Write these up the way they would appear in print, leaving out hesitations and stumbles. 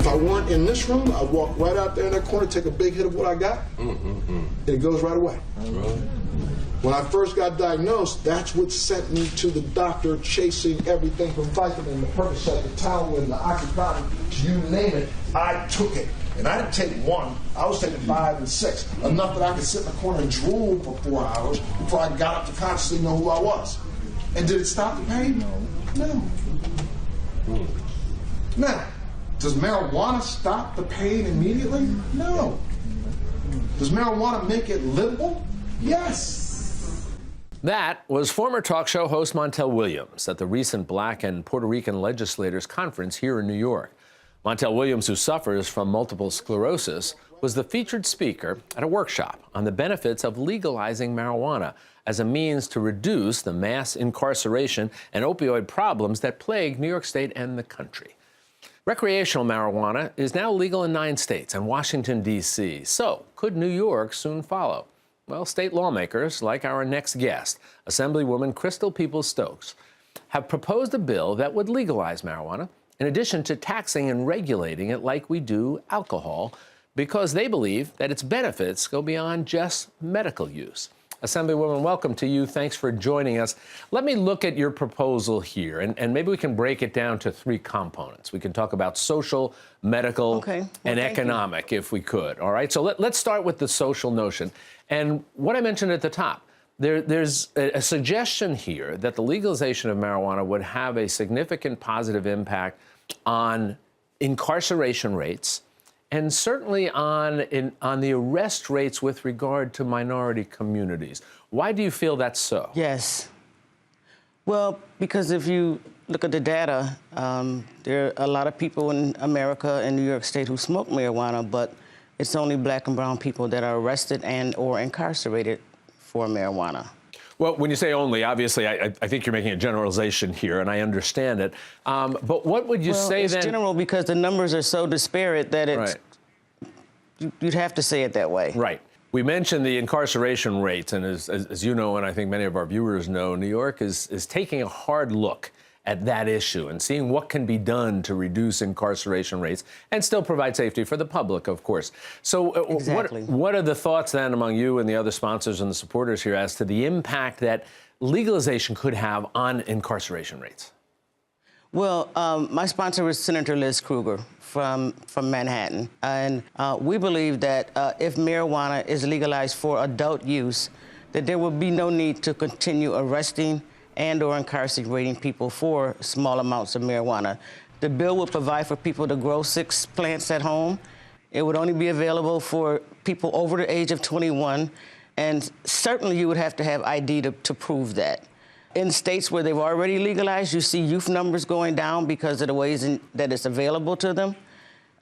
If I weren't in this room, I'd walk right out there in that corner, take a big hit of what I got, and it goes right away. When I first got diagnosed, that's what sent me to the doctor, chasing everything from Vicodin, the Percocet, the Tylenol, the Oxycontin, you name it, I took it. And I didn't take one, I was taking 5 and 6, enough that I could sit in the corner and drool for 4 hours before I got up to consciously know who I was. And did it stop the pain? No. Now, does marijuana stop the pain immediately? No. Does marijuana make it livable? Yes. That was former talk show host Montel Williams at the recent Black and Puerto Rican Legislators Conference here in New York. Montel Williams, who suffers from multiple sclerosis, was the featured speaker at a workshop on the benefits of legalizing marijuana as a means to reduce the mass incarceration and opioid problems that plague New York State and the country. Recreational marijuana is now legal in 9 states and Washington, D.C. So could New York soon follow? Well, state lawmakers, like our next guest, Assemblywoman Crystal Peoples-Stokes, have proposed a bill that would legalize marijuana, in addition to taxing and regulating it like we do alcohol, because they believe that its benefits go beyond just medical use. Assemblywoman, welcome to you. Thanks for joining us. Let me look at your proposal here, and maybe we can break it down to 3 components. We can talk about social, medical, and economic, if we could. All right, so let's start with the social notion. And what I mentioned at the top, there's a suggestion here that the legalization of marijuana would have a significant positive impact on incarceration rates, and certainly on the arrest rates with regard to minority communities. Why do you feel that's so? Yes. Well, because if you look at the data, there are a lot of people in America and New York State who smoke marijuana, but it's only Black and brown people that are arrested and or incarcerated for marijuana. Well, when you say only, obviously, I think you're making a generalization here, and I understand it. But what would you say then? It's general because the numbers are so disparate that it's, you'd have to say it that way. Right. We mentioned the incarceration rates, and as you know, and I think many of our viewers know, New York is taking a hard look at that issue and seeing what can be done to reduce incarceration rates and still provide safety for the public, of course. So what are the thoughts then among you and the other sponsors and the supporters here as to the impact that legalization could have on incarceration rates? Well, my sponsor is Senator Liz Krueger from Manhattan. And we believe that if marijuana is legalized for adult use, that there will be no need to continue arresting and or incarcerating people for small amounts of marijuana. The bill would provide for people to grow 6 plants at home. It would only be available for people over the age of 21, and certainly you would have to have ID to prove that. In states where they've already legalized, you see youth numbers going down because of the ways that it's available to them.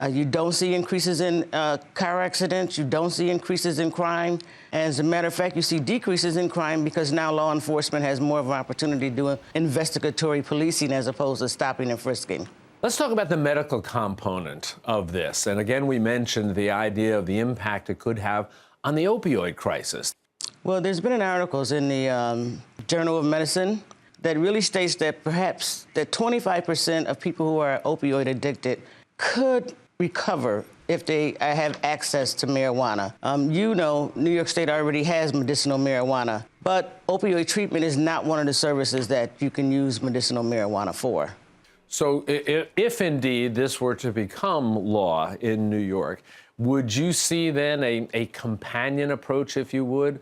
You don't see increases in car accidents. You don't see increases in crime. And as a matter of fact, you see decreases in crime because now law enforcement has more of an opportunity to do investigatory policing as opposed to stopping and frisking. Let's talk about the medical component of this. And again, we mentioned the idea of the impact it could have on the opioid crisis. Well, there's been articles in the Journal of Medicine that really states that perhaps that 25% of people who are opioid addicted could recover if they have access to marijuana. You know, New York State already has medicinal marijuana, but opioid treatment is not one of the services that you can use medicinal marijuana for. So if indeed this were to become law in New York, would you see then a companion approach, if you would,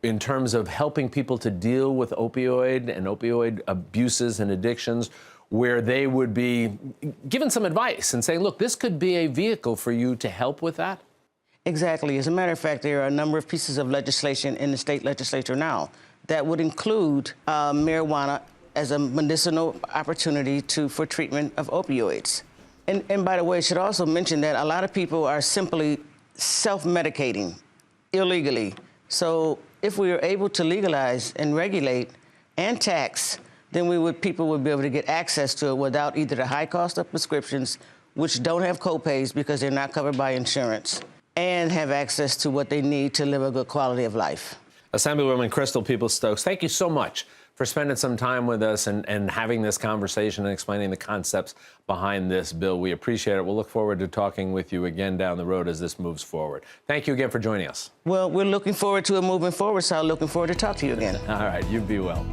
in terms of helping people to deal with opioid abuses and addictions, where they would be given some advice and saying, look, this could be a vehicle for you to help with that? Exactly. As a matter of fact, there are a number of pieces of legislation in the state legislature now that would include marijuana as a medicinal opportunity for treatment of opioids. And by the way, I should also mention that a lot of people are simply self-medicating illegally. So if we are able to legalize and regulate and tax, then people would be able to get access to it without either the high cost of prescriptions, which don't have co-pays because they're not covered by insurance, and have access to what they need to live a good quality of life. Assemblywoman Crystal Peoples-Stokes, thank you so much for spending some time with us and having this conversation and explaining the concepts behind this bill. We appreciate it. We'll look forward to talking with you again down the road as this moves forward. Thank you again for joining us. Well, we're looking forward to it moving forward, so I'm looking forward to talk to you again. All right, you be well.